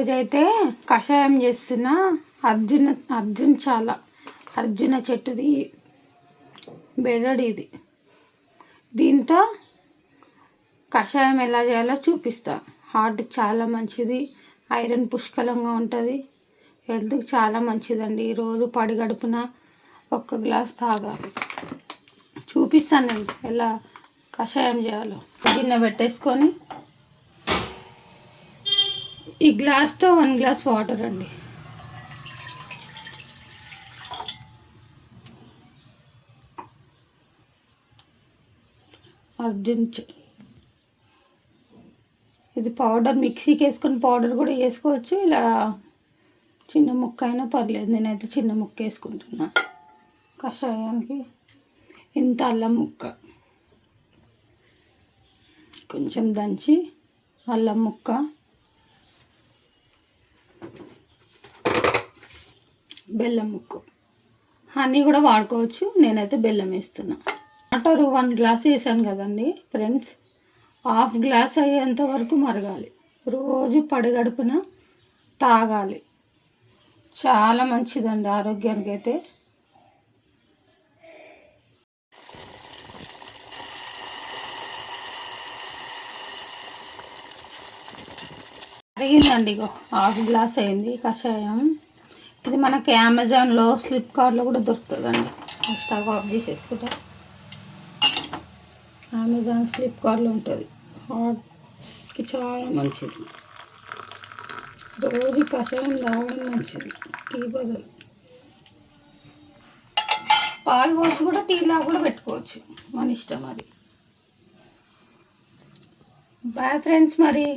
ఈరోజైతే కషాయం చేస్తున్న అర్జున చెట్టుది బెరడు ఇది. దీంతో కషాయం ఎలా చేయాలో చూపిస్తా. హార్ట్కి చాలా మంచిది, ఐరన్ పుష్కలంగా ఉంటుంది, హెల్త్కి చాలా మంచిదండి. ఈరోజు పడిగడుపున 1 గ్లాస్ తాగాలి. చూపిస్తాను నేను ఎలా కషాయం చేయాలో. గిన్నె పెట్టేసుకొని ఈ గ్లాస్తో 1 గ్లాస్ వాటర్ అండి. ఇది పౌడర్ మిక్సీకి వేసుకొని పౌడర్ కూడా వేసుకోవచ్చు, ఇలా చిన్న ముక్క అయినా పర్లేదు. నేనైతే చిన్న ముక్క వేసుకుంటున్నా కషాయానికి. ఇంత అల్లం ముక్క కొంచెం దంచి, అల్లం ముక్క, బెల్లం ముక్క, హనీ కూడా వాడుకోవచ్చు. నేనైతే బెల్లం వేస్తున్నా. వాటర్ 1 గ్లాస్ వేసాను కదండి ఫ్రెండ్స్, 1/2 గ్లాస్ అయ్యేంత వరకు మరగాలి. రోజు పడిగడుపున తాగాలి, చాలా మంచిదండి ఆరోగ్యానికి. అయితే అరిగిందండి, ఇగో 1/2 గ్లాస్ అయింది కషాయం. ఇది మనకి అమెజాన్లో, ఫ్లిప్కార్ట్లో కూడా దొరుకుతుందండి. Stove off చేసేసుకుంటా. అమెజాన్, ఫ్లిప్కార్ట్లో ఉంటుంది. హార్ట్కి చాలా మంచిది. రోజు కషాయం తాగడం మంచిది టీ బదులు. పాలు పోసి కూడా టీలా కూడా పెట్టుకోవచ్చు, మన ఇష్టం అది. బాయ్ ఫ్రెండ్స్ మరి.